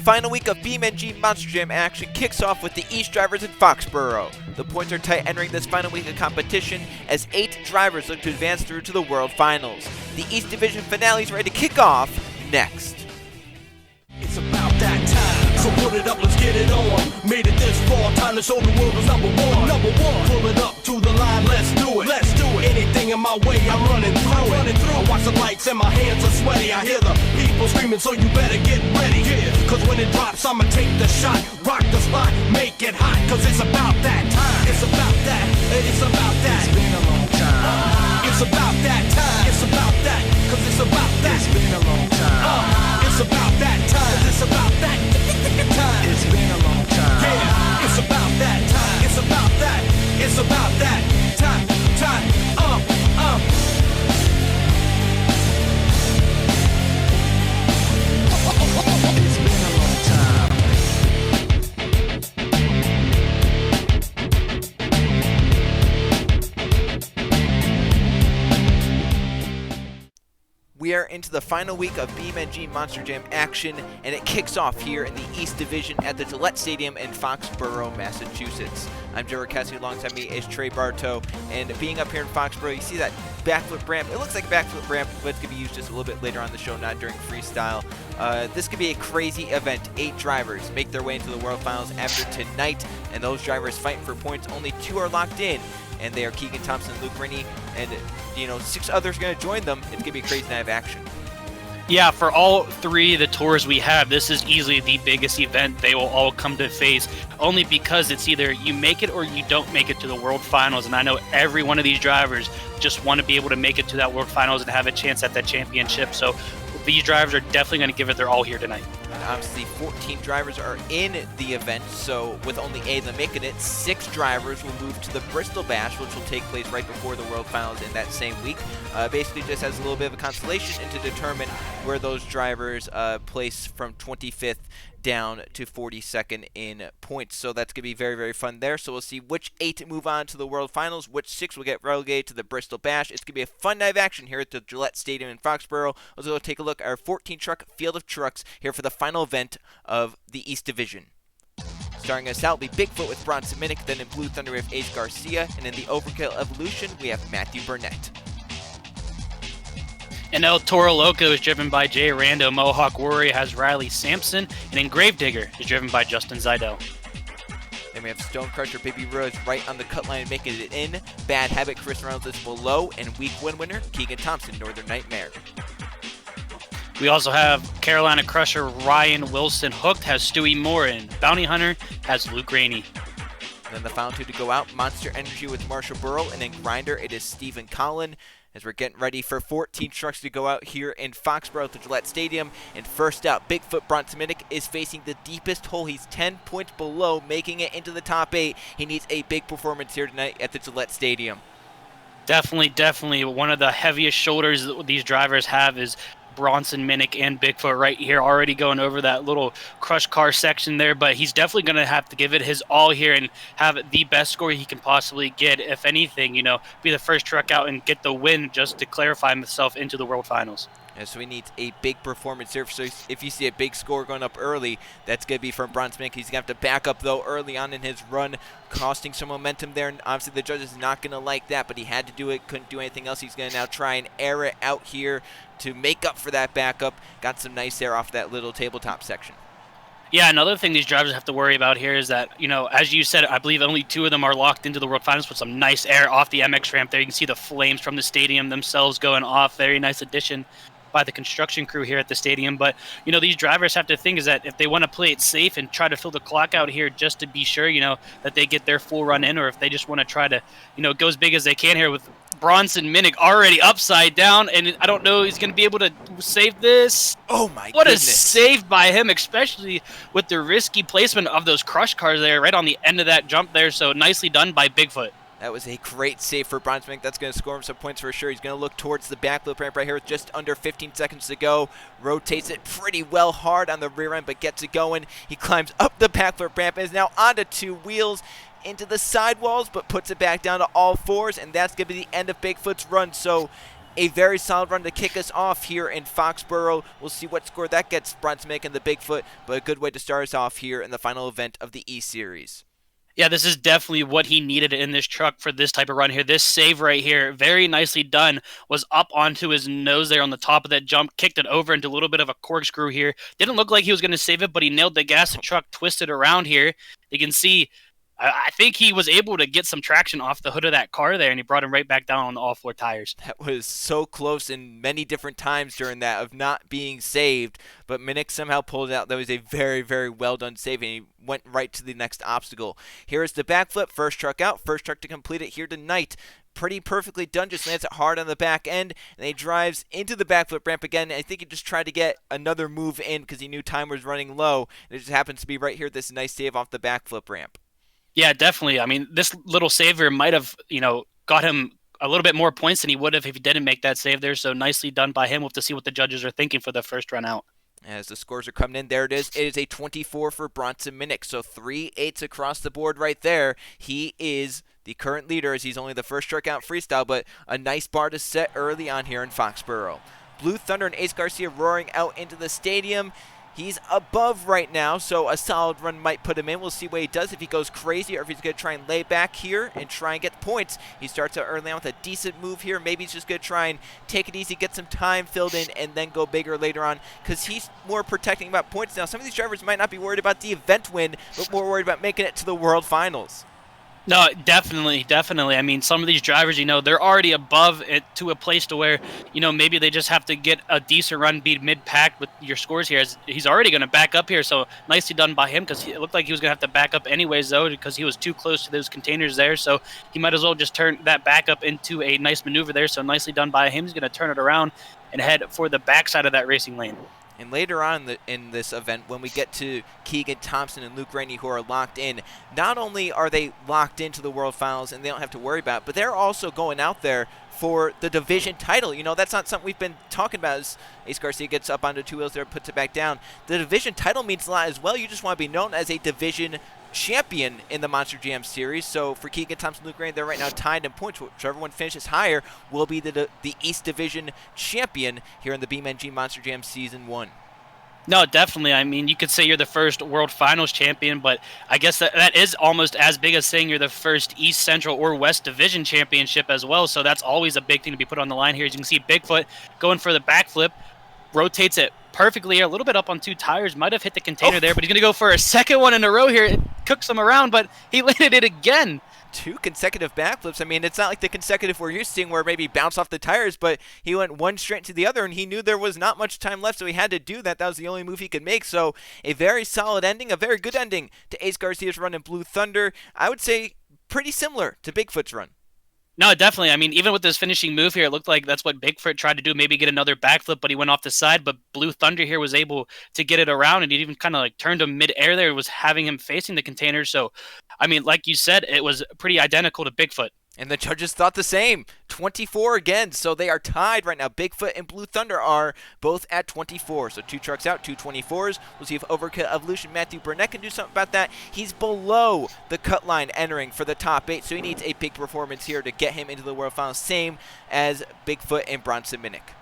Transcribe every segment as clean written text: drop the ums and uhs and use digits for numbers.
final week of BeamNG Monster Jam action kicks off with the East drivers in Foxborough. The points are tight entering this final week of competition as 8 drivers look to advance through to the World Finals. The East Division finale is ready to kick off next. It's about that time, so put it up, let's get it on. Made it this far, time to show the world who's number one. Number one, pull it up to the line, let's do it. Let's do it. Anything in my way, I'm running through it. I watch the lights and my hands are sweaty. I hear the people screaming, so you better get ready. Yeah, cause when it drops, I'ma take the shot, rock the spot, make it hot. Cause it's about that time. It's about that. It's about that. It's been a long time. It's about that time. It's about that. Cause it's about that. It's been a long time. It's about that time. It's about that time. It's been a long time. Yeah, it's about that time. It's about that. It's about that time. It's been a long time. We are into the final week of BeamNG Monster Jam action, and it kicks off here in the East Division at the Gillette Stadium in Foxborough, Massachusetts. I'm Joe Cassidy, alongside me is Trey Bartow, and being up here in Foxborough, you see that backflip ramp. It looks like a backflip ramp, but it's going to be used just a little bit later on the show, not during freestyle. This could be a crazy event. 8 drivers make their way into the World Finals after tonight, and those drivers fighting for points. Only 2 are locked in, and they are Keegan Thompson and Luke Rennie, and 6 others are going to join them. It's going to be a crazy night of action. Yeah, for all 3 of the tours we have, this is easily the biggest event they will all come to face, only because it's either you make it or you don't make it to the World Finals. And I know every one of these drivers just want to be able to make it to that World Finals and have a chance at that championship. So these drivers are definitely going to give it their all here tonight. And obviously 14 drivers are in the event, so with only 8 of them making it, 6 drivers will move to the Bristol Bash, which will take place right before the World Finals in that same week. Basically just as a little bit of a consolation and to determine where those drivers place from 25th down to 42nd in points. So that's going to be very, very fun there. So we'll see which 8 move on to the World Finals, which 6 will get relegated to the Bristol Bash. It's going to be a fun night of action here at the Gillette Stadium in Foxborough. Let's go take a look at our 14-truck field of trucks here for the final event of the East Division. Starting us out will be Bigfoot with Bronson Minnick, then in Blue Thunder we have Ace Garcia, and in the Overkill Evolution we have Matthew Burnett. And El Toro Loco is driven by Jay Rando. Mohawk Warrior has Riley Sampson. And in Gravedigger is driven by Justin Zidell. Then we have Stone Crusher Baby Rose right on the cut line making it in. Bad Habit Chris Reynolds is below. And week 1 winner Keegan Thompson, Northern Nightmare. We also have Carolina Crusher Ryan Wilson. Hooked has Stewie Moore. And Bounty Hunter has Luke Rainey. Then the final 2 to go out, Monster Energy with Marshall Burrow. And in Grinder it is Stephen Collin. As we're getting ready for 14 trucks to go out here in Foxborough at the Gillette Stadium. And first out, Bigfoot Bronson Minnick is facing the deepest hole. He's 10 points below, making it into the top 8. He needs a big performance here tonight at the Gillette Stadium. Definitely. One of the heaviest shoulders that these drivers have is Bronson Minnick and Bigfoot right here, already going over that little crush car section there, but he's definitely going to have to give it his all here and have the best score he can possibly get. If anything, be the first truck out and get the win just to clarify himself into the World Finals. And so he needs a big performance here. So if you see a big score going up early, that's going to be from Bronson Minnick. He's going to have to back up, though, early on in his run, costing some momentum there. And obviously the judges are not going to like that, but he had to do it, couldn't do anything else. He's going to now try and air it out here to make up for that backup. Got some nice air off that little tabletop section. Yeah, another thing these drivers have to worry about here is that, as you said, I believe only 2 of them are locked into the World Finals with some nice air off the MX ramp there. You can see the flames from the stadium themselves going off. Very nice addition by the construction crew here at the stadium. But, these drivers have to think is that if they want to play it safe and try to fill the clock out here just to be sure, that they get their full run in, or if they just want to try to, go as big as they can here with Bronson Minnick already upside down, and I don't know he's going to be able to save this. Oh my What goodness. a save by him, especially with the risky placement of those crush cars there right on the end of that jump there. So nicely done by Bigfoot. That was a great save for Bronson Minnick. That's going to score him some points for sure. He's going to look towards the backflip ramp right here with just under 15 seconds to go. Rotates it pretty well hard on the rear end, but gets it going. He climbs up the backflip ramp and is now onto 2 wheels into the sidewalls, but puts it back down to all 4s, and that's going to be the end of Bigfoot's run. So a very solid run to kick us off here in Foxborough. We'll see what score that gets Bronson Minnick and the Bigfoot, but a good way to start us off here in the final event of the E-Series. Yeah, this is definitely what he needed in this truck for this type of run here. This save right here, very nicely done, was up onto his nose there on the top of that jump, kicked it over into a little bit of a corkscrew here. Didn't look like he was going to save it, but he nailed the gas. The truck twisted around here. You can see, I think he was able to get some traction off the hood of that car there, and he brought him right back down on the all-four tires. That was so close in many different times during that of not being saved, but Minnick somehow pulled it out. That was a very, very well-done save, and he went right to the next obstacle. Here is the backflip. First truck out. First truck to complete it here tonight. Pretty perfectly done, just lands it hard on the back end, and he drives into the backflip ramp again. I think he just tried to get another move in because he knew time was running low, and it just happens to be right here, this nice save off the backflip ramp. Yeah, definitely. I mean, this little saver might have, got him a little bit more points than he would have if he didn't make that save there. So nicely done by him. We'll have to see what the judges are thinking for the first run out. As the scores are coming in, there it is. It is a 24 for Bronson Minnick. So 3 8s across the board right there. He is the current leader as he's only the first truck out freestyle, but a nice bar to set early on here in Foxborough. Blue Thunder and Ace Garcia roaring out into the stadium. He's above right now, so a solid run might put him in. We'll see what he does, if he goes crazy or if he's going to try and lay back here and try and get points. He starts out early on with a decent move here. Maybe he's just going to try and take it easy, get some time filled in, and then go bigger later on because he's more protecting about points now. Some of these drivers might not be worried about the event win, but more worried about making it to the World Finals. No, definitely. I mean, some of these drivers, they're already above it to a place to where, maybe they just have to get a decent run, be mid-pack with your scores here. He's already going to back up here, so nicely done by him because it looked like he was going to have to back up anyways, though, because he was too close to those containers there, so he might as well just turn that back up into a nice maneuver there, so nicely done by him. He's going to turn it around and head for the backside of that racing lane. And later on in this event, when we get to Keegan Thompson and Luke Rainey, who are locked in, not only are they locked into the World Finals and they don't have to worry about it, but they're also going out there for the division title. That's not something we've been talking about as Ace Garcia gets up onto two wheels there, puts it back down. The division title means a lot as well. You just want to be known as a division champion in the Monster Jam Series. So for Keegan Thompson, Luke Rainey, they're right now tied in points. Whichever one finishes higher will be the East Division champion here in the BeamNG Monster Jam Season 1. No, definitely. I mean, you could say you're the first World Finals champion, but I guess that is almost as big as saying you're the first East, Central, or West Division championship as well. So that's always a big thing to be put on the line here. As you can see, Bigfoot going for the backflip, rotates it perfectly, a little bit up on two tires, might have hit the container there, but he's going to go for a second one in a row here. It cooks him around, but he landed it again. 2 consecutive backflips. I mean, it's not like the consecutive we're used to seeing where maybe bounce off the tires, but he went one straight to the other, and he knew there was not much time left, so he had to do that. That was the only move he could make. So a very solid ending, a very good ending to Ace Garcia's run in Blue Thunder. I would say pretty similar to Bigfoot's run. No, definitely. I mean, even with this finishing move here, it looked like that's what Bigfoot tried to do, maybe get another backflip, but he went off the side. But Blue Thunder here was able to get it around, and he even kind of like turned him mid-air there. It was having him facing the container. So, I mean, like you said, it was pretty identical to Bigfoot. And the judges thought the same. 24 again, so they are tied right now. Bigfoot and Blue Thunder are both at 24. So 2 trucks out, 2 24s. We'll see if Overkill Evolution Matthew Burnett can do something about that. He's below the cut line entering for the top 8, so he needs a big performance here to get him into the World Finals. Same as Bigfoot and Bronson Minnick.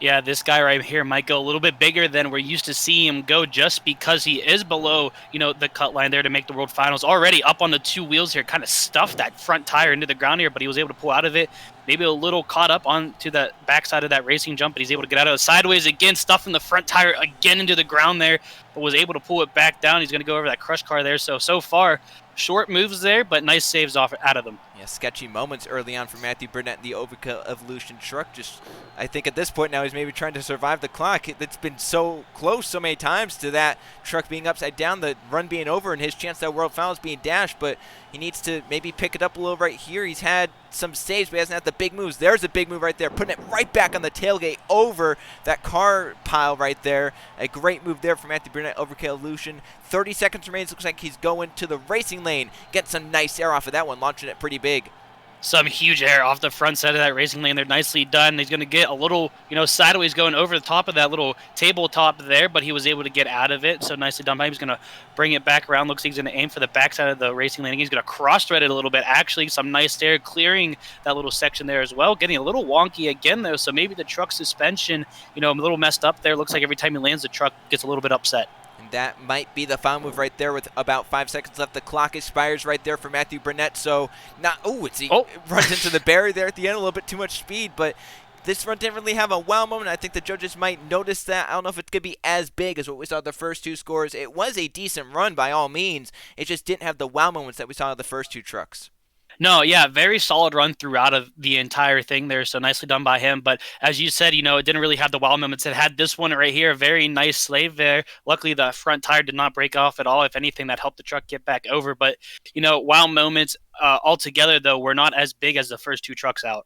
Yeah, this guy right here might go a little bit bigger than we're used to seeing him go just because he is below, the cut line there to make the World Finals. Already up on the 2 wheels here, kind of stuffed that front tire into the ground here, but he was able to pull out of it. Maybe a little caught up onto the backside of that racing jump, but he's able to get out of it sideways again, stuffing the front tire again into the ground there, but was able to pull it back down. He's going to go over that crush car there. So far, short moves there, but nice saves out of them. Yeah, sketchy moments early on for Matthew Burnett in the Overkill Evolution truck. Just, I think at this point now he's maybe trying to survive the clock. It's been so close so many times to that truck being upside down, the run being over, and his chance at World Finals being dashed, but he needs to maybe pick it up a little right here. He's had some saves, but he hasn't had the big moves. There's a big move right there, putting it right back on the tailgate over that car pile right there. A great move there from Matthew Burnett, Overkill Evolution. 30 seconds remains. Looks like he's going to the racing lane. Getting some nice air off of that one, launching it pretty big. Some huge air off the front side of that racing lane. They're nicely done. He's going to get a little, sideways going over the top of that little tabletop there, but he was able to get out of it. So nicely done by him. He's going to bring it back around. Looks like he's going to aim for the backside of the racing lane. He's going to cross-thread it a little bit. Actually, some nice air clearing that little section there as well. Getting a little wonky again, though, so maybe the truck suspension, a little messed up there. Looks like every time he lands, the truck gets a little bit upset. And that might be the foul move right there with about 5 seconds left. The clock expires right there for Matthew Burnett. So, he runs into the barrier there at the end, a little bit too much speed. But this run didn't really have a wow moment. I think the judges might notice that. I don't know if it's going to be as big as what we saw the first two scores. It was a decent run by all means. It just didn't have the wow moments that we saw in the first two trucks. No, yeah, very solid run throughout of the entire thing there, so nicely done by him. But as you said, it didn't really have the wow moments. It had this one right here, a very nice slave there. Luckily, the front tire did not break off at all. If anything, that helped the truck get back over. But, wow moments altogether, though, were not as big as the first two trucks out.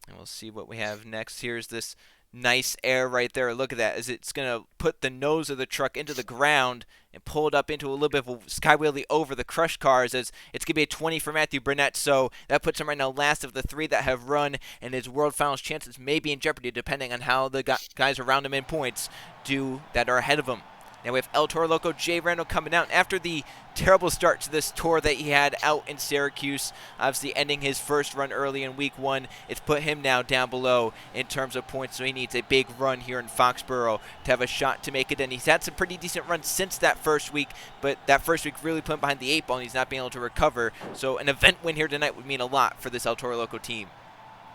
And we'll see what we have next. Here's this nice air right there. Look at that, as it's going to put the nose of the truck into the ground and pull it up into a little bit of a sky wheelie over the crushed cars, as it's going to be a 20 for Matthew Burnett. So that puts him right now last of the three that have run, and his World Finals chances may be in jeopardy depending on how the guys around him in points do that are ahead of him. Now we have El Toro Loco, Jay Randall coming out after the terrible start to this tour that he had out in Syracuse, obviously ending his first run early in week one. It's put him now down below in terms of points, so he needs a big run here in Foxborough to have a shot to make it in. He's had some pretty decent runs since that first week, but that first week really put him behind the 8 ball and he's not being able to recover. So an event win here tonight would mean a lot for this El Toro Loco team.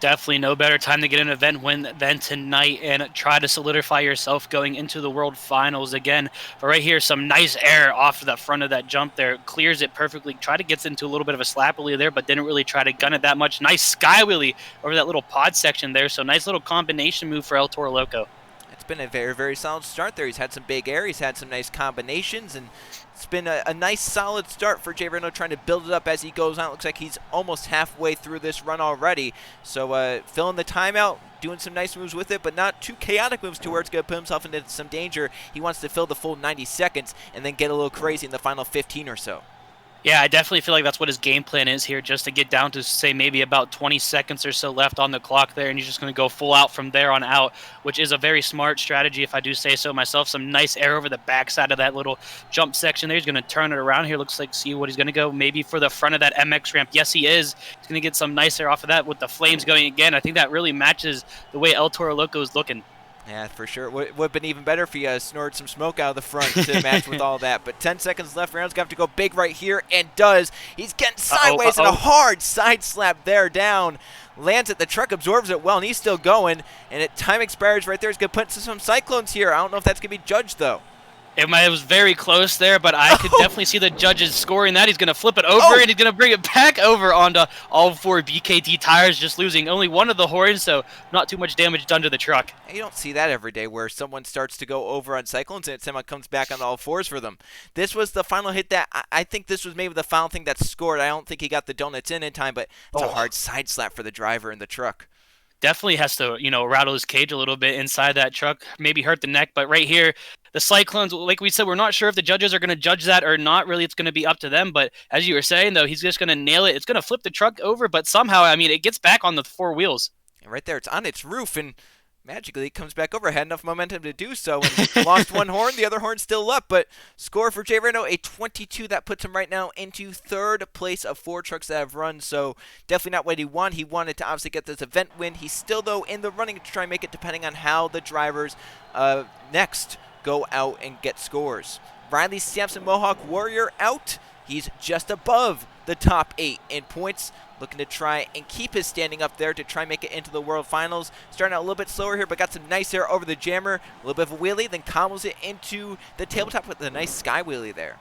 Definitely no better time to get an event win than tonight and try to solidify yourself going into the World Finals again. But right here, some nice air off of the front of that jump there. Clears it perfectly. Tried to get into a little bit of a slap wheelie there, but didn't really try to gun it that much. Nice sky wheelie over that little pod section there. So nice little combination move for El Toro Loco. It's been a very, very solid start there. He's had some big air. He's had some nice combinations, and it's been a nice, solid start for Jay Reno, trying to build it up as he goes on. It looks like he's almost halfway through this run already. So filling the timeout, doing some nice moves with it, but not too chaotic moves to where it's going to put himself into some danger. He wants to fill the full 90 seconds and then get a little crazy in the final 15 or so. Yeah, I definitely feel like that's what his game plan is here, just to get down to, say, maybe about 20 seconds or so left on the clock there, and he's just going to go full out from there on out, which is a very smart strategy, if I do say so myself. Some nice air over the backside of that little jump section there. He's going to turn it around here. Looks like, see what he's going to go, maybe for the front of that MX ramp. Yes, he is. He's going to get some nice air off of that with the flames going again. I think that really matches the way El Toro Loco is looking. Yeah, for sure. Would have been even better if he snorted some smoke out of the front to match with all that. But 10 seconds left. Randall's going to have to go big right here, and does. He's getting sideways and a hard side slap there down. Lands it. The truck absorbs it well, and he's still going. And time expires right there. He's going to put some cyclones here. I don't know if that's going to be judged, though. It was very close there, but I could definitely see the judges scoring that. He's going to flip it over, and he's going to bring it back over onto all four BKT tires, just losing only one of the horns, so not too much damage done to the truck. You don't see that every day, where someone starts to go over on cyclones and someone comes back on all fours for them. This was the final hit that I think this was maybe the final thing that scored. I don't think he got the donuts in time, but it's a hard side slap for the driver in the truck. Definitely has to, rattle his cage a little bit inside that truck, maybe hurt the neck. But right here, the Cyclones, like we said, we're not sure if the judges are going to judge that or not. Really, it's going to be up to them. But as you were saying, though, he's just going to nail it. It's going to flip the truck over, but somehow, it gets back on the four wheels. And right there, it's on its roof, and magically it comes back over. Had enough momentum to do so, and lost one horn. The other horn's still up, but score for Jay Reno, a 22. That puts him right now into third place of 4 trucks that have run, so definitely not what he wanted. He wanted to obviously get this event win. He's still, though, in the running to try and make it, depending on how the drivers next go out and get scores. Riley Sampson, Mohawk Warrior, out. He's just above the top 8 in points, looking to try and keep his standing up there to try and make it into the World Finals. Starting out a little bit slower here, but got some nice air over the jammer. A little bit of a wheelie, then combos it into the tabletop with a nice sky wheelie there.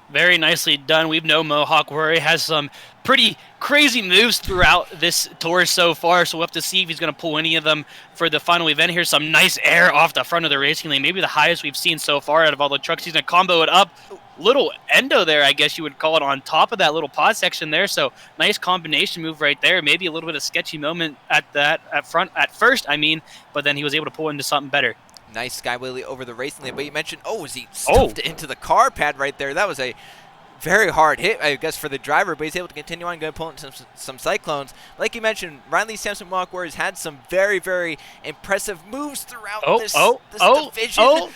Very nicely done. We know Mohawk Warrior has some pretty crazy moves throughout this tour so far, so we'll have to see if he's going to pull any of them for the final event here. Some nice air off the front of the racing lane, maybe the highest we've seen so far out of all the trucks. He's going to combo it up. Little endo there, I guess you would call it, on top of that little pod section there. So nice combination move right there. Maybe a little bit of sketchy moment at first, but then he was able to pull into something better. Nice sky wheelie over the racing lane, but you mentioned, as he stuffed it into the car pad right there. That was a very hard hit, I guess, for the driver, but he's able to continue on, going to pull in some cyclones. Like you mentioned, Riley Sampson Mohawk Warrior has had some very, very impressive moves throughout this division.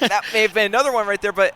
That may have been another one right there, but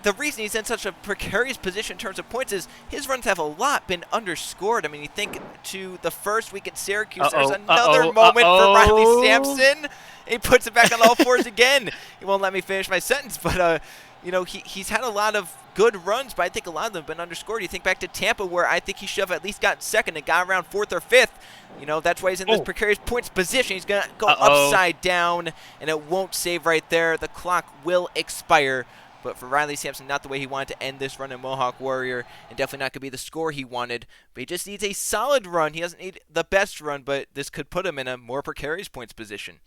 the reason he's in such a precarious position in terms of points is his runs have a lot been underscored. I mean, you think to the first week at Syracuse, there's another moment for Riley Sampson. He puts it back on all fours again. He won't let me finish my sentence, but you know, he's had a lot of good runs, but I think a lot of them have been underscored. You think back to Tampa, where I think he should have at least gotten second and got around fourth or fifth. You know, that's why he's in this precarious points position. He's going to go upside down, and it won't save right there. The clock will expire. But for Riley Sampson, not the way he wanted to end this run in Mohawk Warrior, and definitely not going to be the score he wanted. But he just needs a solid run. He doesn't need the best run, but this could put him in a more precarious points position.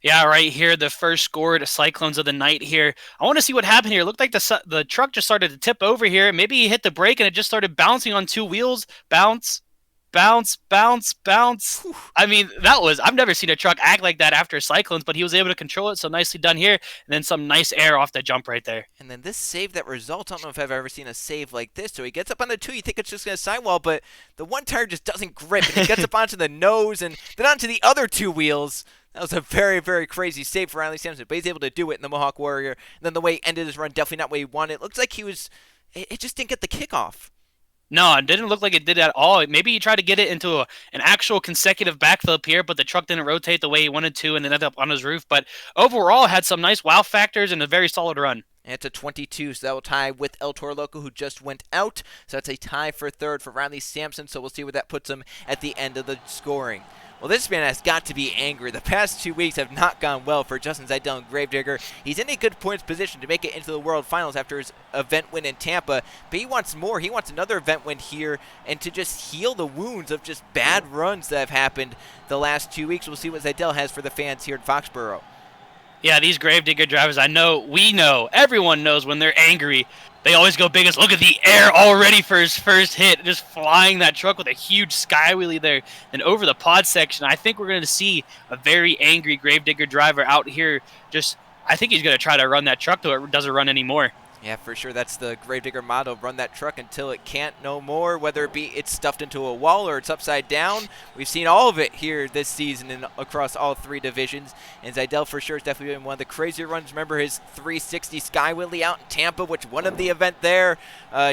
Yeah, right here, the first scored Cyclones of the night here. I want to see what happened here. It looked like the truck just started to tip over here. Maybe he hit the brake and it just started bouncing on two wheels. Bounce, bounce, bounce, bounce. Whew. I mean, I've never seen a truck act like that after Cyclones, but he was able to control it, so nicely done here. And then some nice air off the jump right there. And then this save that result, I don't know if I've ever seen a save like this. So he gets up on the two, you think it's just going to sidewall, but the one tire just doesn't grip. And he gets up onto the nose and then onto the other two wheels. That was a very, very crazy save for Riley Sampson, but he's able to do it in the Mohawk Warrior. And then the way he ended his run, definitely not what he wanted. It looks like it just didn't get the kickoff. No, it didn't look like it did at all. Maybe he tried to get it into an actual consecutive backflip here, but the truck didn't rotate the way he wanted to and ended up on his roof. But overall, had some nice wow factors and a very solid run. And it's a 22, so that will tie with El Toro Loco, who just went out. So that's a tie for third for Riley Sampson, so we'll see where that puts him at the end of the scoring. Well, this man has got to be angry. The past 2 weeks have not gone well for Justin Zeidel and Gravedigger. He's in a good points position to make it into the World Finals after his event win in Tampa, but he wants more. He wants another event win here and to just heal the wounds of just bad runs that have happened the last 2 weeks. We'll see what Zeidel has for the fans here in Foxborough. Yeah, these Gravedigger drivers, we know, everyone knows when they're angry, they always go biggest. Look at the air already for his first hit, just flying that truck with a huge sky wheelie there and over the pod section. I think we're going to see a very angry Gravedigger driver out here. I think he's going to try to run that truck till it doesn't run anymore. Yeah, for sure. That's the Gravedigger motto, run that truck until it can't no more, whether it be it's stuffed into a wall or it's upside down. We've seen all of it here this season and across all three divisions. And Zeidel for sure has definitely been one of the crazier runs. Remember his 360 Sky Wheelie out in Tampa, which won him the event there.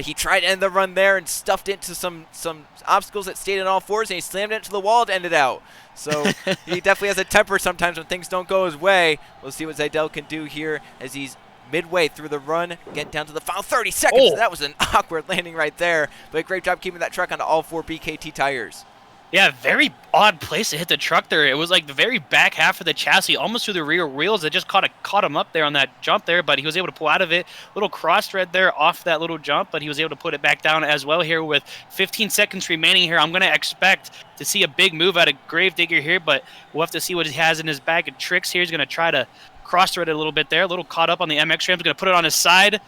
He tried to end the run there and stuffed into some obstacles that stayed on all fours, and he slammed it into the wall to end it out. So he definitely has a temper sometimes when things don't go his way. We'll see what Zeidel can do here as he's midway through the run, getting down to the final 30 seconds. That was an awkward landing right there, but a great job keeping that truck onto all four BKT tires. Yeah, very odd place to hit the truck there. It was like the very back half of the chassis, almost through the rear wheels. It just caught him up there on that jump there, but he was able to pull out of it. Little cross thread there off that little jump, but he was able to put it back down as well here with 15 seconds remaining here. I'm going to expect to see a big move out of Gravedigger here, but we'll have to see what he has in his bag of tricks here. He's going to try to cross-thread it a little bit there, a little caught up on the MX ramp, going to put it on his side,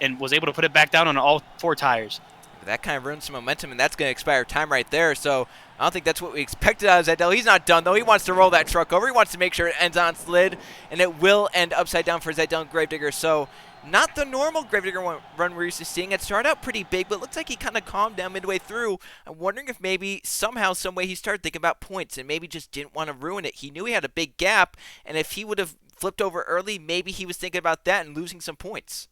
and was able to put it back down on all four tires. That kind of ruins some momentum, and that's going to expire time right there, so I don't think that's what we expected out of Zeidel. He's not done, though. He wants to roll that truck over. He wants to make sure it ends on slid, and it will end upside down for Zeidel and Gravedigger, so not the normal Gravedigger run we're used to seeing. It started out pretty big, but it looks like he kind of calmed down midway through. I'm wondering if maybe somehow, some way he started thinking about points and maybe just didn't want to ruin it. He knew he had a big gap, and if he would have flipped over early, maybe he was thinking about that and losing some points.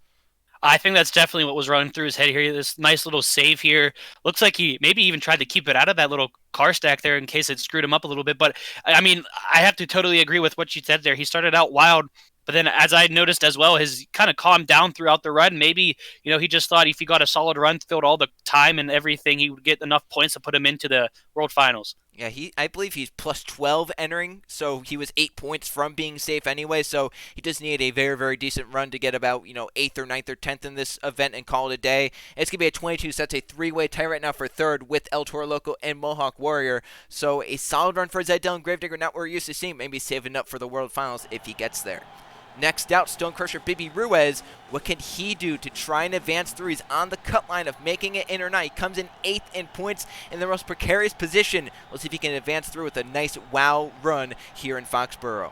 I think that's definitely what was running through his head here. This nice little save here. Looks like he maybe even tried to keep it out of that little car stack there in case it screwed him up a little bit. But, I mean, I have to totally agree with what you said there. He started out wild, but then as I noticed as well, his kind of calmed down throughout the run. Maybe, he just thought if he got a solid run, filled all the time and everything, he would get enough points to put him into the World Finals. Yeah, I believe he's plus 12 entering, so he was 8 points from being safe anyway, so he just needed a very, very decent run to get about, 8th or 9th or 10th in this event and call it a day. It's going to be a 22, so that's a three-way tie right now for third with El Toro Loco and Mohawk Warrior. So a solid run for Zeidel and Gravedigger, not what we're used to seeing, maybe saving up for the World Finals if he gets there. Next out, Stone Crusher Bibi Ruiz. What can he do to try and advance through? He's on the cut line of making it in or not. He comes in 8th in points in the most precarious position. We'll see if he can advance through with a nice wow run here in Foxborough.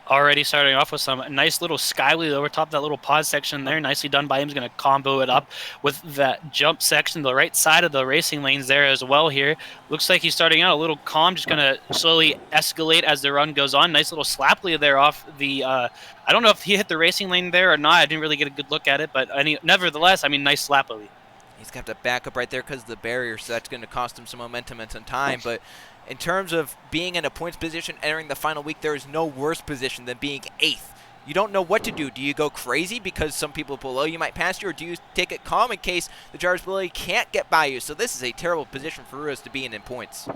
Already starting off with some nice little skyway over top of that little pod section there. Nicely done by him. He's going to combo it up with that jump section, the right side of the racing lanes there as well here. Looks like he's starting out a little calm, just going to slowly escalate as the run goes on. Nice little slaply there off the, I don't know if he hit the racing lane there or not. I didn't really get a good look at it, but nevertheless, I mean, nice slaply. He's got to back up right there because of the barrier, so that's going to cost him some momentum and some time, but in terms of being in a points position entering the final week, there is no worse position than being 8th. You don't know what to do. Do you go crazy because some people below you might pass you, or do you take it calm in case the drivers below you can't get by you? So this is a terrible position for Ruiz to be in points.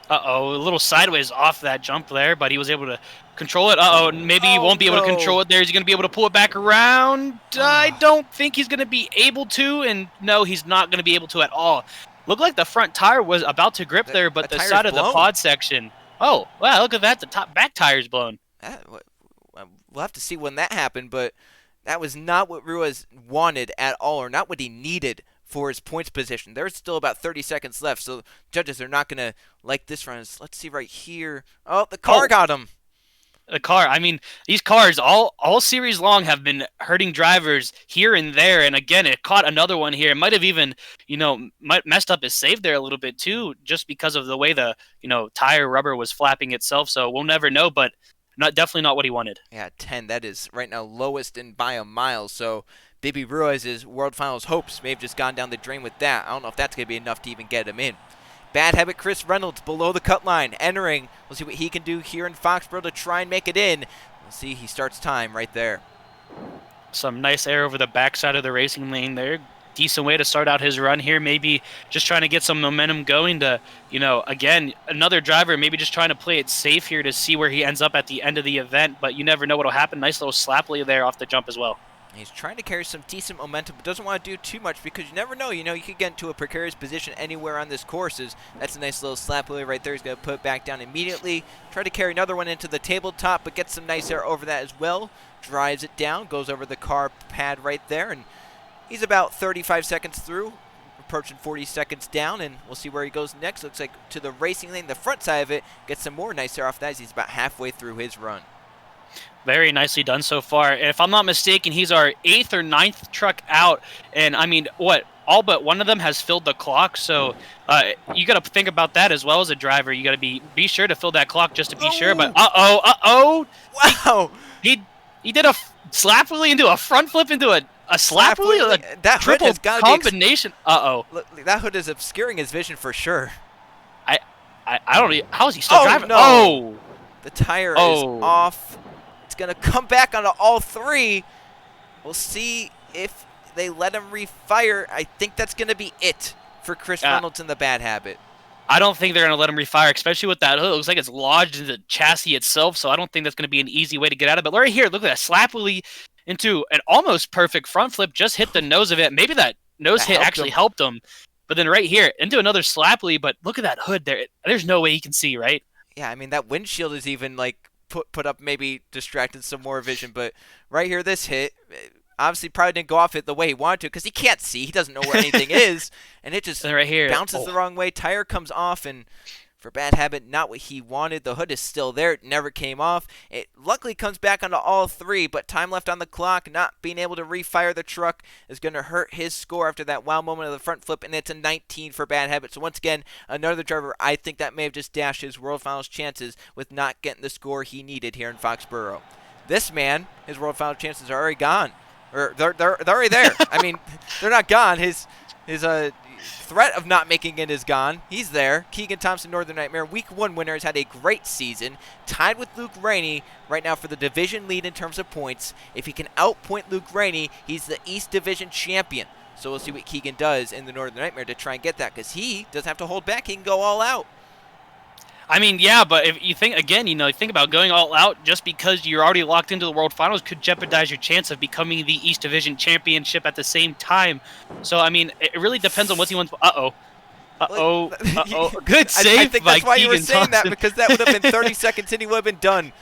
Uh-oh, a little sideways off that jump there, but he was able to control it. Uh-oh, maybe he won't be able to control it there. Is he going to be able to pull it back around? I don't think he's going to be able to, and no, he's not going to be able to at all. Looked like the front tire was about to grip there, but the side of the pod section. Oh, wow, look at that. The back tire's blown. We'll have to see when that happened, but that was not what Ruiz wanted at all, or not what he needed for his points position. There's still about 30 seconds left, so judges are not going to like this run. Let's see right here. Oh, the car got him. The car, I mean, these cars all series long have been hurting drivers here and there, and again, it caught another one here. It might have even, messed up his save there a little bit too, just because of the way the, tire rubber was flapping itself, so we'll never know, but definitely not what he wanted. Yeah, 10, that is right now lowest in by a mile, so Baby Ruiz's World Finals hopes may have just gone down the drain with that. I don't know if that's going to be enough to even get him in. Bad Habit Chris Reynolds below the cut line, entering. We'll see what he can do here in Foxborough to try and make it in. We'll see, he starts time right there. Some nice air over the backside of the racing lane there. Decent way to start out his run here. Maybe just trying to get some momentum going to, again, another driver maybe just trying to play it safe here to see where he ends up at the end of the event, but you never know what will happen. Nice little slaply there off the jump as well. He's trying to carry some decent momentum, but doesn't want to do too much because you never know. You could get into a precarious position anywhere on this course. That's a nice little slap away right there. He's going to put it back down immediately. Try to carry another one into the tabletop, but gets some nice air over that as well. Drives it down, goes over the car pad right there, and he's about 35 seconds through, approaching 40 seconds down, and we'll see where he goes next. Looks like to the racing lane, the front side of it, gets some more nice air off that as he's about halfway through his run. Very nicely done so far. If I'm not mistaken, he's our 8th or 9th truck out. And, I mean, all but one of them has filled the clock. So you got to think about that as well as a driver. You got to be sure to fill that clock just to be sure. But, uh-oh. Wow. He did a slap wheelie into a front flip into a slap wheelie. That hood has got to combination. Uh-oh. That hood is obscuring his vision for sure. I don't know. How is he still driving? No. Oh. The tire is off. Going to come back onto all three. We'll see if they let him refire. I think that's going to be it for Chris Reynolds in the Bad Habit. I don't think they're going to let him refire, especially with that hood. It looks like it's lodged in the chassis itself, so I don't think that's going to be an easy way to get out of it. But right here, look at that slap wheelie into an almost perfect front flip. Just hit the nose of it. Maybe that nose hit actually helped him. But then right here, into another slap wheelie. But look at that hood there. There's no way he can see, right? Yeah, I mean, that windshield is even like put up, maybe distracted some more vision, but right here, this hit obviously probably didn't go off it the way he wanted to because he can't see. He doesn't know where anything is, and it just right here bounces the wrong way. Tire comes off, and for Bad Habit, not what he wanted. The hood is still there. It never came off. It luckily comes back onto all three, but time left on the clock. Not being able to refire the truck is going to hurt his score after that wow moment of the front flip, and it's a 19 for Bad Habit. So once again, another driver, I think that may have just dashed his World Finals chances with not getting the score he needed here in Foxborough. This man, his World Finals chances are already gone. Or they're already there. I mean, they're not gone. His threat of not making it is gone. He's there. Keegan Thompson, Northern Nightmare, Week 1 winner, has had a great season. Tied with Luke Rainey right now for the division lead in terms of points. If he can outpoint Luke Rainey, he's the East Division champion. So we'll see what Keegan does in the Northern Nightmare to try and get that, because he doesn't have to hold back. He can go all out. I mean, yeah, but if you think, again, think about going all out just because you're already locked into the World Finals could jeopardize your chance of becoming the East Division Championship at the same time. So, I mean, it really depends on what he wants. Uh-oh. Good save. I think that's why you were saying that, because that would have been 30 seconds and he would have been done.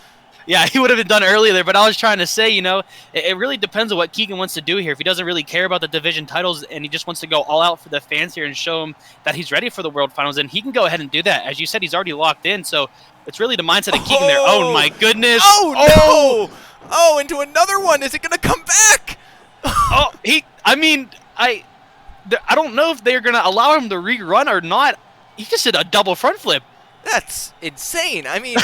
Yeah, he would have been done earlier there, but I was trying to say, it really depends on what Keegan wants to do here. If he doesn't really care about the division titles and he just wants to go all out for the fans here and show them that he's ready for the World Finals, then he can go ahead and do that. As you said, he's already locked in, so it's really the mindset of Keegan there. Oh, my goodness. Oh, no. Oh, into another one. Is it going to come back? I don't know if they're going to allow him to rerun or not. He just did a double front flip. That's insane. I mean,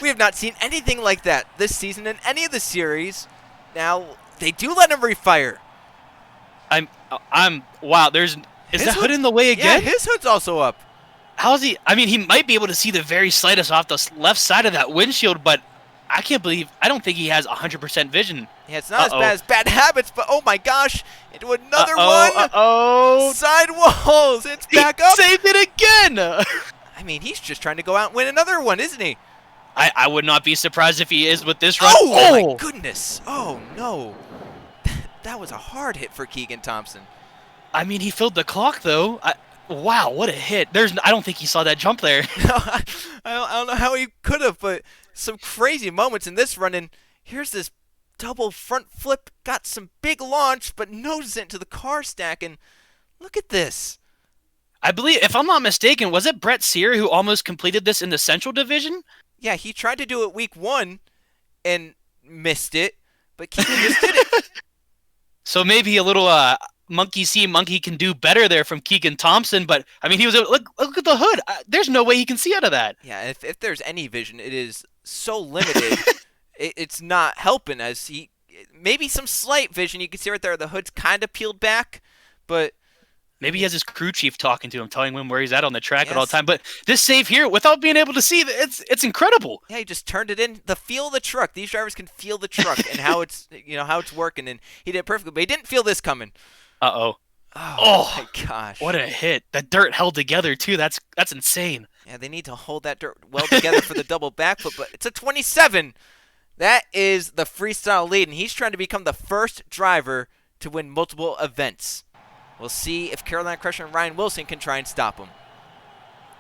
we have not seen anything like that this season in any of the series. Now, they do let him refire. Wow, is that hood in the way again? Yeah, his hood's also up. How is he? I mean, he might be able to see the very slightest off the left side of that windshield, but I don't think he has 100% vision. Yeah, it's not as bad as bad habits, but oh my gosh, into another one. Sidewalls, it's back up. Saved it again. I mean, he's just trying to go out and win another one, isn't he? I would not be surprised if he is with this run. Oh my goodness. Oh, no. That was a hard hit for Keegan Thompson. I mean, he filled the clock, though. Wow, what a hit. I don't think he saw that jump there. No, I don't know how he could have, but some crazy moments in this run. And here's this double front flip. Got some big launch, but noses it into the car stack. And look at this. I believe, if I'm not mistaken, was it Brett Sear who almost completed this in the Central Division? Yeah, he tried to do it week 1 and missed it, but Keegan just did it. So maybe a little monkey see, monkey can do better there from Keegan Thompson, but I mean, he was look at the hood. There's no way he can see out of that. Yeah, if there's any vision, it is so limited. It's not helping as maybe some slight vision. You can see right there the hood's kind of peeled back, but maybe he has his crew chief talking to him, telling him where he's at on the track at all time. But this save here, without being able to see, it's incredible. Yeah, he just turned it in. The feel of the truck. These drivers can feel the truck and how it's working, and he did it perfectly. But he didn't feel this coming. Oh my gosh! What a hit! That dirt held together too. That's insane. Yeah, they need to hold that dirt well together for the double backflip. But it's a 27. That is the freestyle lead, and he's trying to become the first driver to win multiple events. We'll see if Carolina Crusher and Ryan Wilson can try and stop him.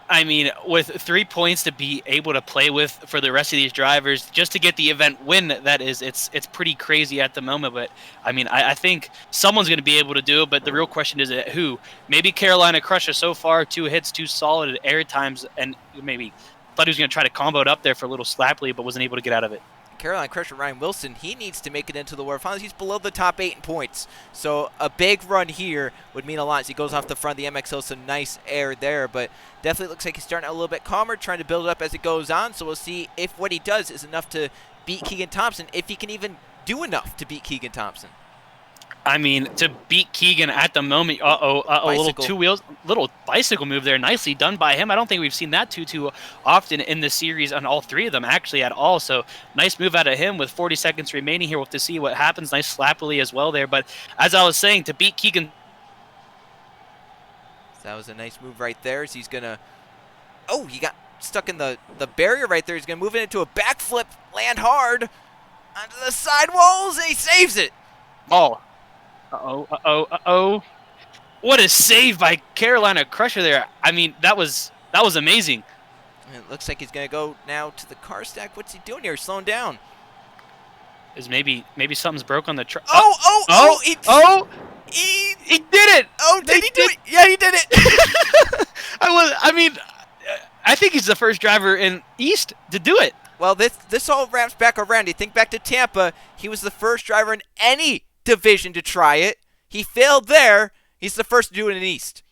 I mean, with 3 points to be able to play with for the rest of these drivers, just to get the event win, it's pretty crazy at the moment. But, I mean, I think someone's going to be able to do it, but the real question is who? Maybe Carolina Crusher so far, 2 hits, 2 solid air times, and maybe thought he was going to try to combo it up there for a little slaply, but wasn't able to get out of it. Carolina Crusher Ryan Wilson, he needs to make it into the World Finals. He's below the top 8 in points. So a big run here would mean a lot as he goes off the front of the MX Hill. Some nice air there, but definitely looks like he's starting out a little bit calmer, trying to build it up as it goes on. So we'll see if what he does is enough to beat Keegan Thompson, if he can even do enough to beat Keegan Thompson. I mean, to beat Keegan at the moment, little bicycle move there, nicely done by him. I don't think we've seen that too often in the series on all 3 of them, actually, at all. So nice move out of him with 40 seconds remaining here. We'll have to see what happens. Nice slappily as well there. But as I was saying, to beat Keegan, that was a nice move right there. As he's gonna, he got stuck in the barrier right there. He's gonna move it into a backflip, land hard onto the sidewalls, and he saves it. What a save by Carolina Crusher there. I mean, that was amazing. It looks like he's going to go now to the car stack. What's he doing here? Slowing down. Is maybe something's broke on the truck. He did it. Did he do it? Yeah, he did it. I think he's the first driver in East to do it. Well, this all wraps back around. You think back to Tampa, he was the first driver in any division to try it. He failed there. He's the first to do it in East.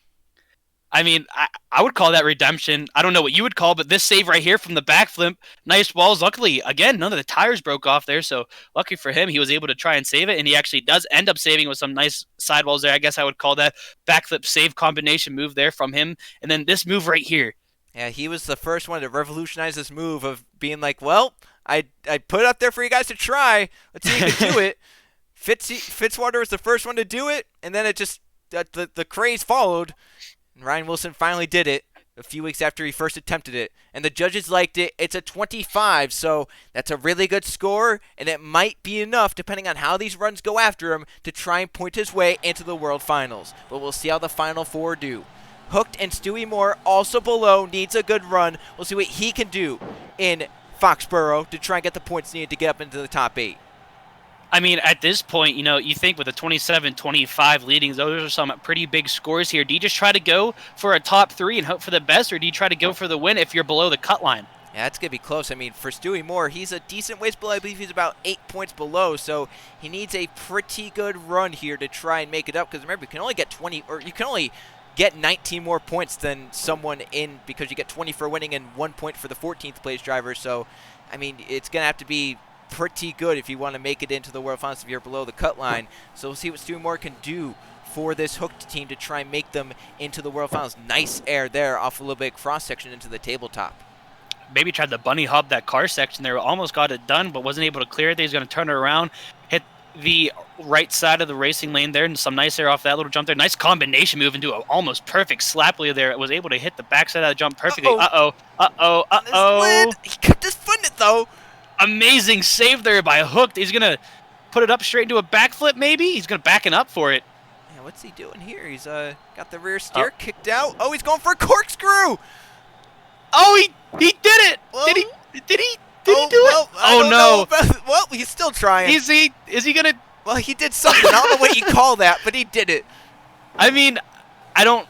I mean, I would call that redemption. I don't know what you would call, but this save right here from the backflip, nice balls. Luckily, again, none of the tires broke off there, so lucky for him, he was able to try and save it, and he actually does end up saving with some nice sidewalls there. I guess I would call that backflip save combination move there from him. And then this move right here. Yeah, he was the first one to revolutionize this move of being like, well, I put it up there for you guys to try. Let's see if you can do it. Fitzwater was the first one to do it, and then it just the craze followed. And Ryan Wilson finally did it a few weeks after he first attempted it, and the judges liked it. It's a 25, so that's a really good score, and it might be enough, depending on how these runs go after him, to try and point his way into the World Finals. But we'll see how the Final 4 do. Hooked and Stewie Moore, also below, needs a good run. We'll see what he can do in Foxborough to try and get the points needed to get up into the top 8. I mean, at this point, you think with the 27-25 leadings, those are some pretty big scores here. Do you just try to go for a top 3 and hope for the best, or do you try to go for the win if you're below the cut line? Yeah, that's going to be close. I mean, for Stewie Moore, he's a decent ways below. I believe he's about 8 points below, so he needs a pretty good run here to try and make it up, because remember, you can only get 20, or you can only get 19 more points than someone in, because you get 20 for winning and 1 point for the 14th place driver. So, I mean, it's going to have to be pretty good if you want to make it into the World Finals if you're below the cut line. So we'll see what Stewie Moore can do for this hooked team to try and make them into the World Finals. Nice air there off a little bit cross section into the tabletop. Maybe tried to bunny hop that car section there, almost got it done, but wasn't able to clear it. He's going to turn it around, hit the right side of the racing lane there, and some nice air off that little jump there. Nice combination move into an almost perfect slap wheel there. It was able to hit the backside of that jump perfectly. Uh-oh. He kept his foot in it, though. Amazing save there by Hooked. He's going to put it up straight into a backflip, maybe? He's going to back it up for it. Yeah, what's he doing here? He's got the rear steer kicked out. Oh, he's going for a corkscrew. Oh, he did it. Well, did he do it? Oh, no. Well, he's still trying. Is he going to? Well, he did something. I don't know what you call that, but he did it. I mean, I don't.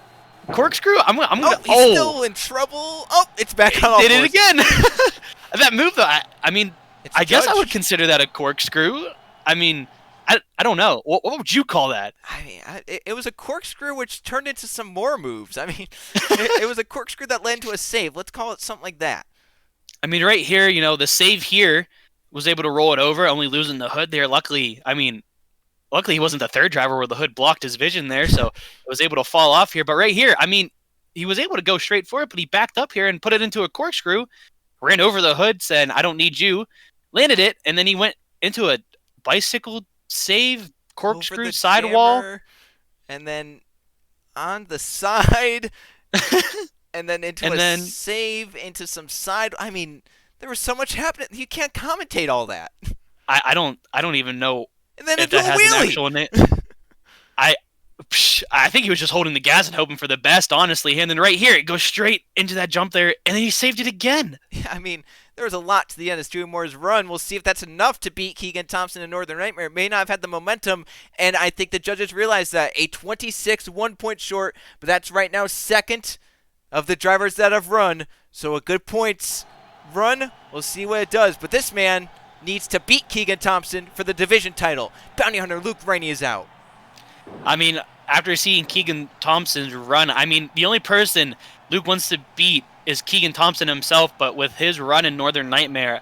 Corkscrew? I'm gonna. He's still in trouble. Oh, it's back on. Did it again. That move, though, I mean, I guess I judge. would consider that a corkscrew. I mean, I don't know. What would you call that? I mean, it was a corkscrew which turned into some more moves. I mean, it was a corkscrew that led into a save. Let's call it something like that. I mean, right here, the save here was able to roll it over, only losing the hood there. Luckily he wasn't the third driver where the hood blocked his vision there, so it was able to fall off here. But right here, I mean, he was able to go straight for it, but he backed up here and put it into a corkscrew, ran over the hood, said, "I don't need you," landed it, and then he went into a bicycle save corkscrew sidewall. And then on the side, and then into a save into some side. I mean, there was so much happening. You can't commentate all that. I don't even know. And then if into that a has wheelie. an actual name. I think he was just holding the gas and hoping for the best, honestly. And then right here, it goes straight into that jump there, and then he saved it again. Yeah, I mean, there was a lot to the end of Stewie Moore's run. We'll see if that's enough to beat Keegan Thompson and Northern Nightmare. It may not have had the momentum, and I think the judges realized that. A 26, 1 point short, but that's right now second of the drivers that have run. So a good points run. We'll see what it does. But this man needs to beat Keegan Thompson for the division title. Bounty Hunter Luke Rainey is out. I mean, after seeing Keegan Thompson's run, I mean, the only person Luke wants to beat is Keegan Thompson himself, but with his run in Northern Nightmare,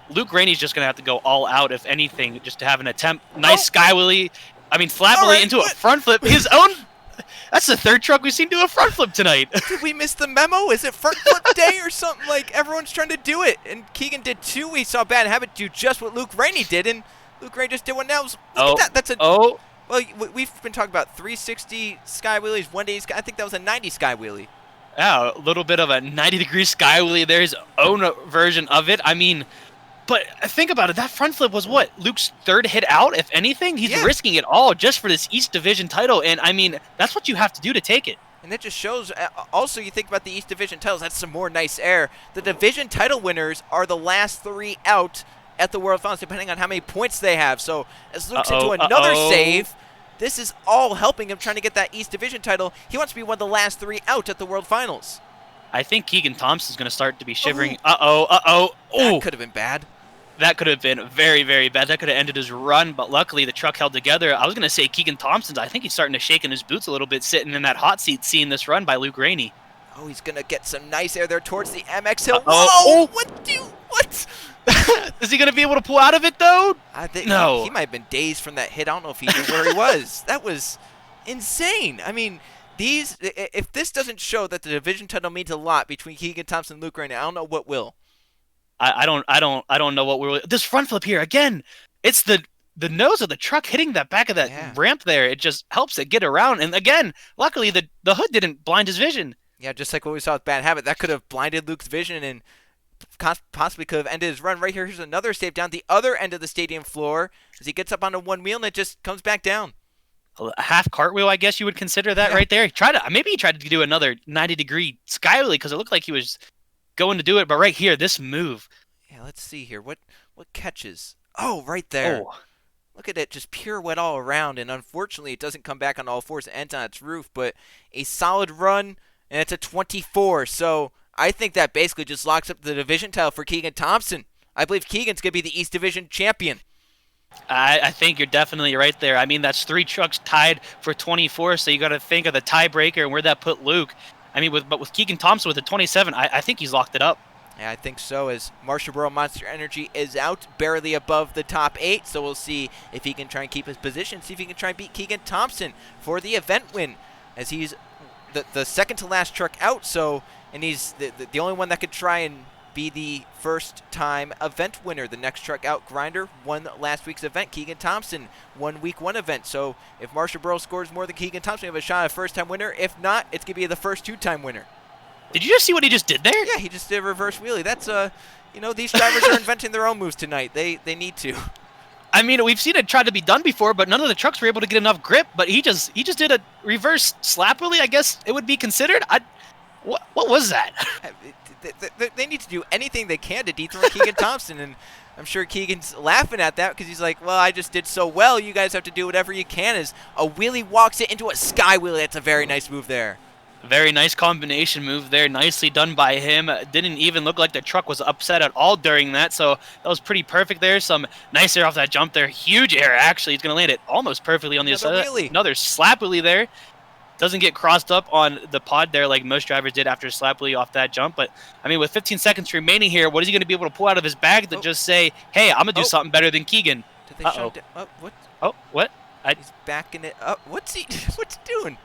Luke Rainey's just going to have to go all out, if anything, just to have an attempt. Nice sky wheelie. I mean, flat wheelie into a front flip. His own. That's the third truck we've seen do a front flip tonight. Did we miss the memo? Is it front flip day or something? Like, everyone's trying to do it, and Keegan did two. We saw Bad Habit do just what Luke Rainey did, and Luke Rainey just did one now. Look at that. That's a... Oh. Well, we've been talking about 360 sky wheelies, 180 sky. I think that was a 90 sky wheelie. Yeah, a little bit of a 90-degree sky wheelie. Their own version of it. I mean, but think about it. That front flip was what? Luke's third hit out, if anything? He's risking it all just for this East Division title. And, I mean, that's what you have to do to take it. And that just shows, also, you think about the East Division titles. That's some more nice air. The division title winners are the last three out at the World Finals, depending on how many points they have. So, as Luke's into another save, this is all helping him trying to get that East Division title. He wants to be one of the last three out at the World Finals. I think Keegan Thompson's going to start to be shivering. That could have been bad. That could have been very, very bad. That could have ended his run, but luckily the truck held together. I was going to say Keegan Thompson's. I think he's starting to shake in his boots a little bit, sitting in that hot seat, seeing this run by Luke Rainey. Oh, he's going to get some nice air there towards the MX Hill. Whoa! What? Is he going to be able to pull out of it, though? I think no. He might have been dazed from that hit. I don't know if he knew where he was. That was insane. I mean, if this doesn't show that the division title means a lot between Keegan Thompson and Luke Rainey, I don't know what will. I don't know what will. This front flip here again. It's the nose of the truck hitting that back of that ramp there. It just helps it get around. And again, luckily the hood didn't blind his vision. Yeah, just like what we saw with Bad Habit, that could have blinded Luke's vision and possibly could have ended his run. Right here, here's another save down the other end of the stadium floor as he gets up onto one wheel and it just comes back down. A half cartwheel, I guess you would consider that right there. Maybe he tried to do another 90-degree sky wheelie because it looked like he was going to do it, but right here, this move. Yeah, Yeah, let's see here. What catches? Oh, right there. Oh, Look at it, just pirouette all around, and unfortunately it doesn't come back on all fours and ends on its roof, but a solid run, and it's a 24. So I think that basically just locks up the division title for Keegan Thompson. I believe Keegan's going to be the East Division champion. I think you're definitely right there. I mean, that's 3 trucks tied for 24, so you got to think of the tiebreaker and where that put Luke. I mean, with Keegan Thompson with the 27, I think he's locked it up. Yeah, I think so, as Foxborough Monster Energy is out, barely above the top 8, so we'll see if he can try and keep his position, see if he can try and beat Keegan Thompson for the event win, as he's the second to last truck out, so, and he's the only one that could try and be the first-time event winner. The next truck out, Grinder, won last week's event. Keegan Thompson won week 1 event, so if Foxborough scores more than Keegan Thompson, we have a shot at a first-time winner. If not, it's going to be the first 2-time winner. Did you just see what he just did there? Yeah, he just did a reverse wheelie. That's these drivers are inventing their own moves tonight. They need to. I mean, we've seen it try to be done before, but none of the trucks were able to get enough grip. But he just did a reverse slap wheelie, I guess it would be considered. What was that? They need to do anything they can to dethrone Keegan Thompson, and I'm sure Keegan's laughing at that because he's like, well, I just did so well. You guys have to do whatever you can. As a wheelie walks it into a sky wheelie. That's a very nice move there. Very nice combination move there. Nicely done by him. Didn't even look like the truck was upset at all during that, so that was pretty perfect there. Some nice air off that jump there. Huge air, actually. He's going to land it almost perfectly on the other side. Another slap wheelie there. Doesn't get crossed up on the pod there like most drivers did after slap wheelie off that jump. But, I mean, with 15 seconds remaining here, what is he going to be able to pull out of his bag to just say, hey, I'm going to do something better than Keegan? Did they shut it down? What? Oh, what? He's backing it up. What's he doing?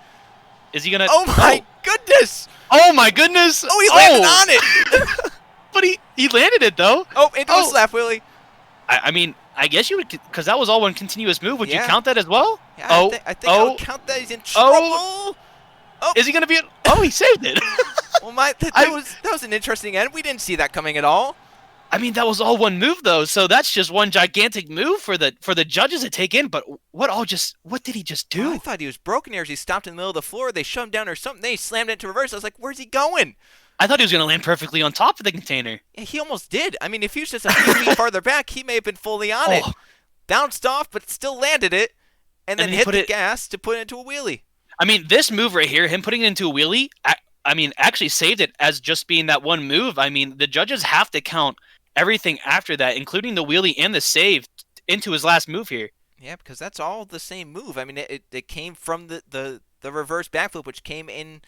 Is he gonna? Oh my goodness! Oh my goodness! Oh, he landed on it! But he landed it though. Oh, into a slap wheelie. I mean, I guess you would, because that was all one continuous move. Would you Yeah. count that as well? Yeah, I think I would count that. He's in trouble. Is he gonna be? Oh, he saved it. Well, that was an interesting end. We didn't see that coming at all. I mean, that was all one move though, so that's just one gigantic move for the judges to take in. But what did he just do? I thought he was broken here as he stopped in the middle of the floor. They shoved him down or something. Then he slammed it into reverse. I was like, where's he going? I thought he was gonna land perfectly on top of the container. Yeah, he almost did. I mean, if he was just a few feet farther back, he may have been fully on it. Bounced off, but still landed it, and then hit the gas to put it into a wheelie. I mean, this move right here, him putting it into a wheelie, I mean, actually saved it as just being that one move. I mean, the judges have to count everything after that, including the wheelie and the save, into his last move here. Yeah, because that's all the same move. I mean, it came from the reverse backflip, which came in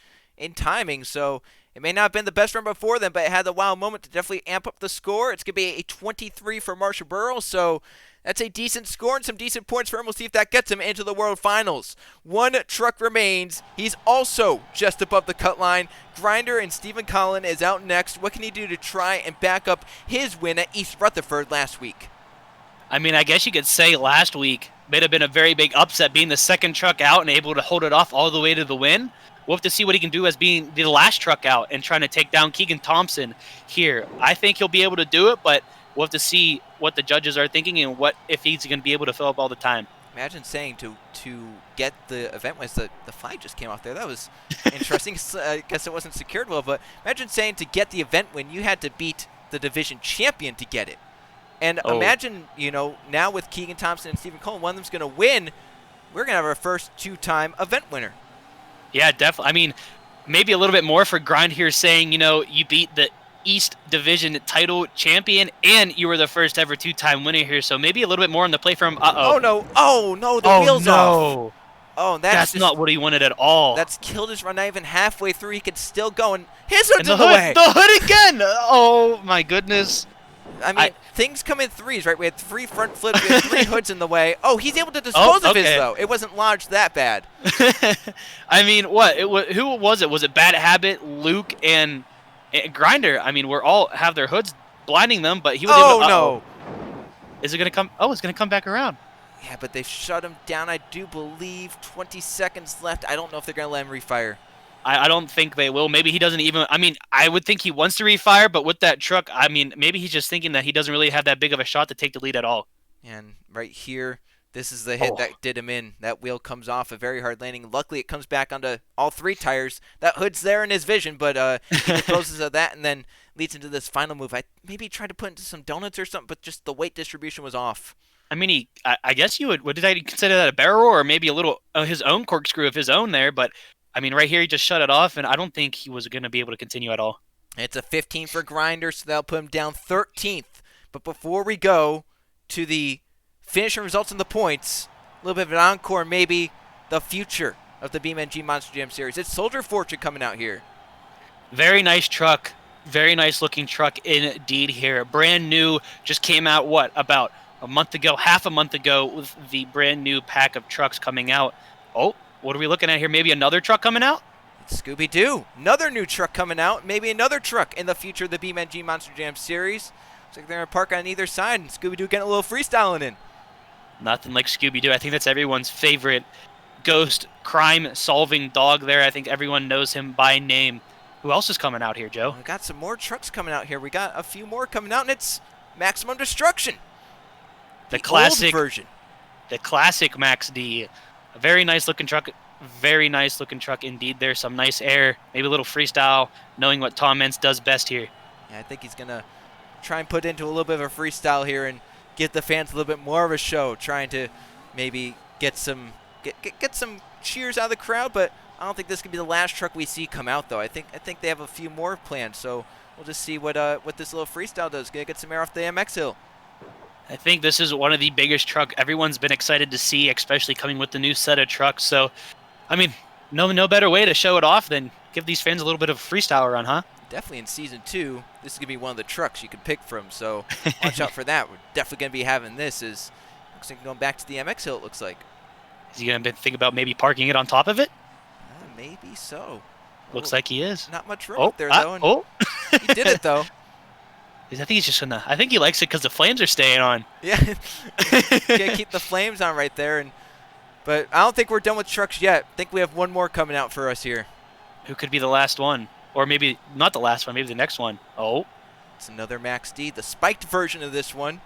timing. So it may not have been the best run before then, but it had the wow moment to definitely amp up the score. It's going to be a 23 for Foxborough, so that's a decent score and some decent points for him. We'll see if that gets him into the World Finals. One truck remains. He's also just above the cut line. Grinder and Stephen Collin is out next. What can he do to try and back up his win at East Rutherford last week? I mean, I guess you could say last week may have been a very big upset, being the second truck out and able to hold it off all the way to the win. We'll have to see what he can do as being the last truck out and trying to take down Keegan Thompson here. I think he'll be able to do it, but we'll have to see what the judges are thinking and what if he's going to be able to fill up all the time. Imagine saying to get the event wins. The flag just came off there. That was interesting. I guess it wasn't secured well, but imagine saying to get the event win, you had to beat the division champion to get it. And imagine, now with Keegan Thompson and Stephen Cullen, one of them's going to win. We're going to have our first 2-time event winner. Yeah, definitely. I mean, maybe a little bit more for Grind here saying, you beat the East Division title champion and you were the first ever 2-time winner here. So maybe a little bit more on the play from Oh no, the wheels off. Oh, that's not what he wanted at all. That's killed his run. Not even halfway through, he could still go, and his hood's in the way. The hood again. Oh my goodness. I mean, things come in threes, right? We had 3 front flips, we had 3 hoods in the way. Oh, he's able to dispose of his, though. It wasn't lodged that bad. I mean, who was it? Was it Bad Habit, Luke, and Grinder? I mean, we're all have their hoods blinding them, but he was able to... no. Is it going to come? Oh, it's going to come back around. Yeah, but they've shut him down, I do believe. 20 seconds left. I don't know if they're going to let him refire. I don't think they will. Maybe he doesn't even... I mean, I would think he wants to refire, but with that truck, I mean, maybe he's just thinking that he doesn't really have that big of a shot to take the lead at all. And right here, This is the hit that did him in. That wheel comes off, a very hard landing. Luckily, it comes back onto all 3 tires. That hood's there in his vision, but he disposes of that and then leads into this final move. I maybe tried to put into some donuts or something, but just the weight distribution was off. I mean, I guess you would. What did I consider that, a barrel or maybe a little his own corkscrew of his own there? But I mean, right here he just shut it off, and I don't think he was going to be able to continue at all. It's a 15 for Grinder, so that'll put him down 13th. But before we go to the finishing results and the points, a little bit of an encore, maybe the future of the BeamNG Monster Jam Series. It's Soldier Fortune coming out here. Very nice truck. Very nice looking truck indeed here. Brand new, just came out, about a month ago, half a month ago, with the brand new pack of trucks coming out. Oh, what are we looking at here? Maybe another truck coming out? It's Scooby-Doo. Another new truck coming out. Maybe another truck in the future of the BeamNG Monster Jam Series. Looks like they're going to park on either side, and Scooby-Doo getting a little freestyling in. Nothing like Scooby-Doo. I think that's everyone's favorite ghost crime-solving dog there. I think everyone knows him by name. Who else is coming out here, Joe? We got some more trucks coming out here. We got a few more coming out, and it's Maximum Destruction. The classic old version. The classic Max D. A very nice looking truck. Very nice looking truck indeed. There's some nice air. Maybe a little freestyle, knowing what Tom Meents does best here. Yeah, I think he's going to try and put into a little bit of a freestyle here and get the fans a little bit more of a show, trying to maybe get some cheers out of the crowd, but I don't think this could be the last truck we see come out, though. I think they have a few more planned, so we'll just see what this little freestyle does. Gonna get some air off the MX hill. I think this is one of the biggest truck everyone's been excited to see, especially coming with the new set of trucks. So, I mean, no better way to show it off than give these fans a little bit of a freestyle run, huh? Definitely in Season 2, this is going to be one of the trucks you can pick from, so watch out for that. We're definitely going to be having this. Looks like going back to the MX hill, it looks like. Is he going to think about maybe parking it on top of it? Maybe so. Looks like he is. Not much room up there, though. He did it, though. I think he's just gonna. I think he likes it because the flames are staying on. Yeah, gotta keep the flames on right there. But I don't think we're done with trucks yet. I think we have one more coming out for us here. Who could be the last one, or maybe not the last one, maybe the next one? Oh, it's another Max D, the spiked version of this one.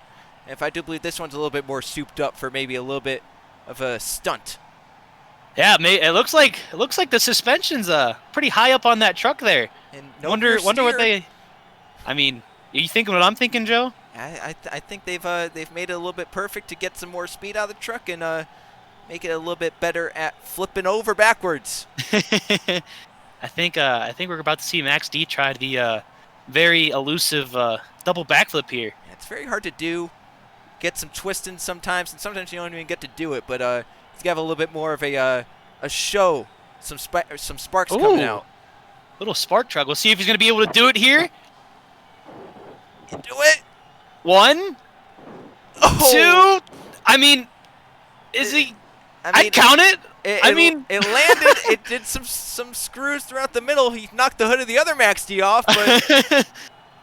And if I do believe this one's a little bit more souped up for maybe a little bit of a stunt. Yeah, it looks like the suspension's pretty high up on that truck there. And wonder what they. I mean. Are you thinking what I'm thinking, Joe? I think they've made it a little bit perfect to get some more speed out of the truck and make it a little bit better at flipping over backwards. I think we're about to see Max D try the very elusive double backflip here. Yeah, it's very hard to do. Get some twisting sometimes, and sometimes you don't even get to do it. But it's got a little bit more of a show. Some sparks coming out. Little spark truck. We'll see if he's going to be able to do it here. Do it. 1, 2. I mean, I'd count it. It landed. It did some screws throughout the middle. He knocked the hood of the other Max D off, but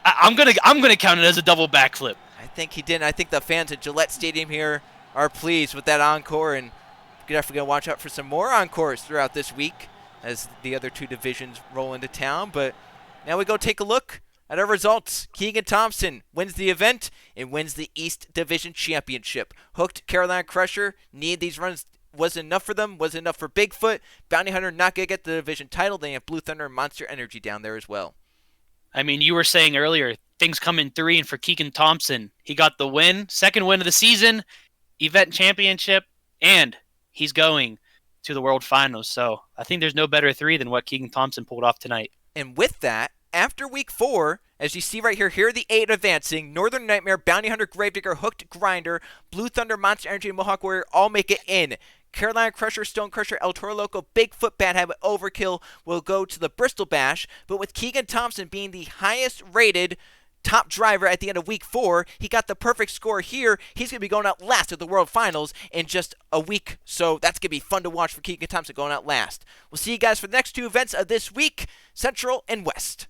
I'm gonna count it as a double backflip. I think he did. I think the fans at Gillette Stadium here are pleased with that encore, and we're definitely gonna watch out for some more encores throughout this week as the other 2 divisions roll into town. But now we go take a look at our results. Keegan Thompson wins the event and wins the East Division Championship. Hooked Carolina Crusher needed these runs. Wasn't enough for them. Wasn't enough for Bigfoot. Bounty Hunter not going to get the division title. Then you have Blue Thunder and Monster Energy down there as well. I mean, you were saying earlier, things come in 3, and for Keegan Thompson, he got the win. Second win of the season, event championship, and he's going to the World Finals. So I think there's no better 3 than what Keegan Thompson pulled off tonight. And with that, after week 4, as you see right here, here are the 8 advancing. Northern Nightmare, Bounty Hunter, Gravedigger, Hooked Grinder, Blue Thunder, Monster Energy, and Mohawk Warrior all make it in. Carolina Crusher, Stone Crusher, El Toro Loco, Bigfoot, Bad Habit, Overkill will go to the Bristol Bash. But with Keegan Thompson being the highest rated top driver at the end of week 4, he got the perfect score here. He's going to be going out last at the World Finals in just a week. So that's going to be fun to watch for Keegan Thompson going out last. We'll see you guys for the next 2 events of this week, Central and West.